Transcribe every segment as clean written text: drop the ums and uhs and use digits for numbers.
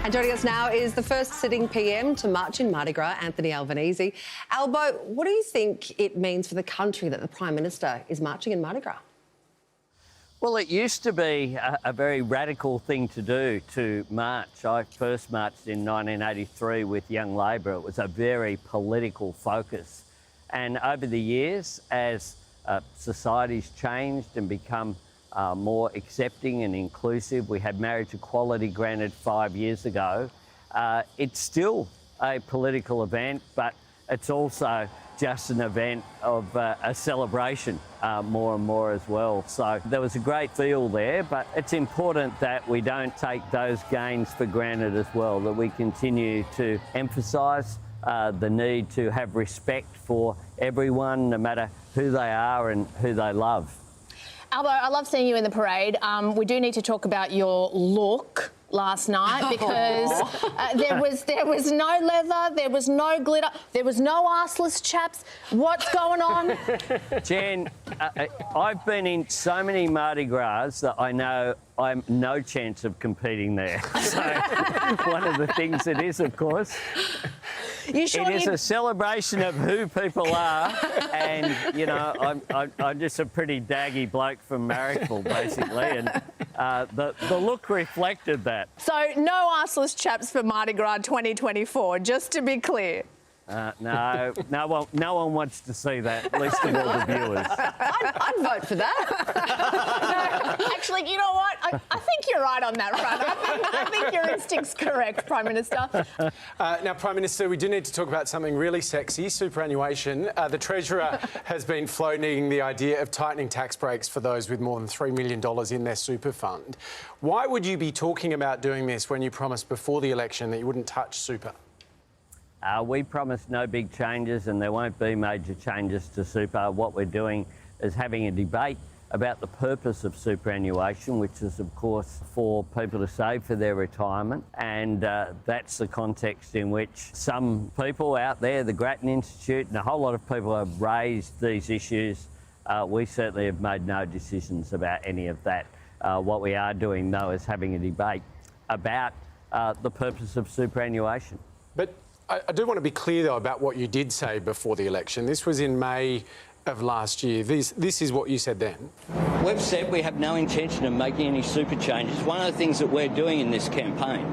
And joining us now is the first sitting PM to march in Mardi Gras, Anthony Albanese. Albo, what do you think it means for the country that the Prime Minister is marching in Mardi Gras? Well, it used to be a very radical thing to do, to march. I first marched in 1983 with Young Labor. It was a very political focus. And over the years, as society's changed and become more accepting and inclusive, we had marriage equality granted 5 years ago. It's still a political event, but it's also just an event of a celebration more and more as well. So there was a great feel there, but it's important that we don't take those gains for granted as well, that we continue to emphasise the need to have respect for everyone, no matter who they are and who they love. Albo, I love seeing you in the parade. We do need to talk about your look last night because there was no leather, there was no glitter, there was no arseless chaps. What's going on? Jen, I've been in so many Mardi Gras that I know I'm no chance of competing there. So one of the things it is, of course, You sure it is a celebration of who people are, and you know, I'm just a pretty daggy bloke from Marrickville, basically, and the look reflected that. So no arseless chaps for Mardi Gras 2024, just to be clear. No one wants to see that, least of all the viewers. I'd vote for that. No, actually, you know what? I think you're right on that front. I think your instinct's correct, Prime Minister. Now, Prime Minister, we do need to talk about something really sexy, superannuation. The Treasurer has been floating the idea of tightening tax breaks for those with more than $3 million in their super fund. Why would you be talking about doing this when you promised before the election that you wouldn't touch super? We promised no big changes, and there won't be major changes to super. What we're doing is having a debate about the purpose of superannuation, which is, of course, for people to save for their retirement. And that's the context in which some people out there, the Grattan Institute and a whole lot of people have raised these issues. We certainly have made no decisions about any of that. What we are doing, though, is having a debate about the purpose of superannuation. But I do want to be clear, though, about what you did say before the election. This was in May of last year. This is what you said then. We've said we have no intention of making any super changes. One of the things that we're doing in this campaign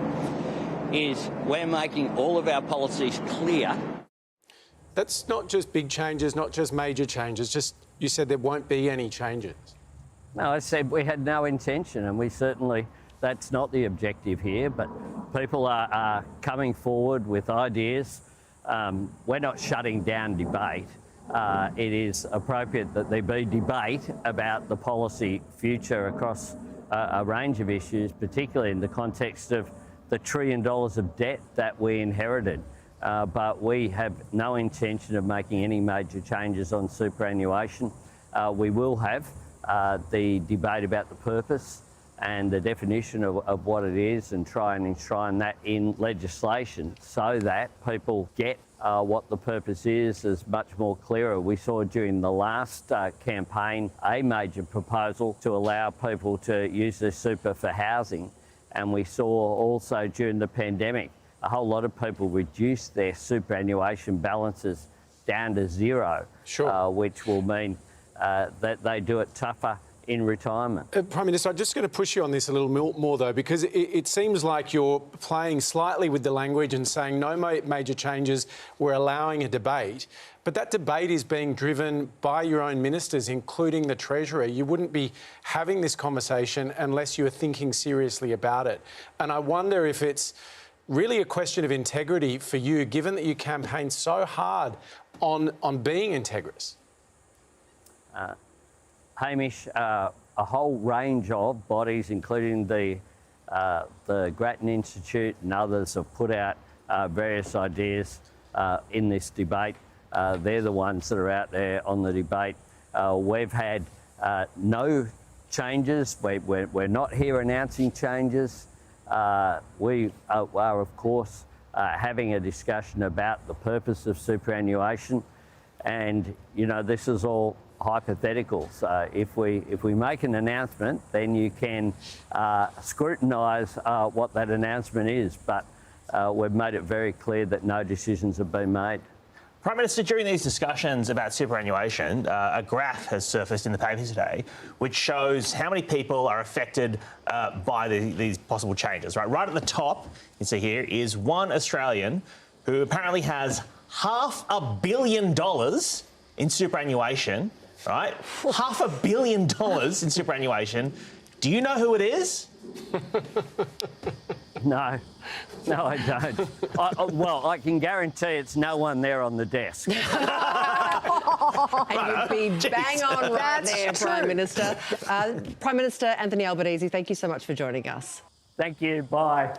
is we're making all of our policies clear. That's not just big changes, not just major changes, just you said there won't be any changes. No, I said we had no intention, and we certainly, that's not the objective here, but people are coming forward with ideas. We're not shutting down debate. It is appropriate that there be debate about the policy future across a range of issues, particularly in the context of the $1 trillion of debt that we inherited. But we have no intention of making any major changes on superannuation. We will have the debate about the purpose and the definition of what it is, and try and enshrine that in legislation so that people get what the purpose is much more clearer. We saw during the last campaign a major proposal to allow people to use their super for housing, and we saw also during the pandemic a whole lot of people reduce their superannuation balances down to zero, sure. Which will mean that they do it tougher in retirement. Prime Minister, I'm just going to push you on this a little more, though, because it seems like you're playing slightly with the language and saying no major changes, we're allowing a debate. But that debate is being driven by your own ministers, including the Treasurer. You wouldn't be having this conversation unless you were thinking seriously about it. And I wonder if it's really a question of integrity for you, given that you campaigned so hard on being integrous. Hamish, a whole range of bodies, including the Grattan Institute and others, have put out various ideas in this debate. They're the ones that are out there on the debate. We've had no changes. We're not here announcing changes. We are, of course, having a discussion about the purpose of superannuation. And, you know, this is all hypotheticals. If we make an announcement, then you can scrutinise what that announcement is. But we've made it very clear that no decisions have been made. Prime Minister, during these discussions about superannuation, a graph has surfaced in the papers today which shows how many people are affected by these possible changes. Right at the top, you see here, is one Australian who apparently has $500 million in superannuation, right? $500 million in superannuation. Do you know who it is? No, I don't. Well, I can guarantee it's no one there on the desk. And you'd be bang on right there, Prime Minister. Prime Minister Anthony Albanese, thank you so much for joining us. Thank you. Bye.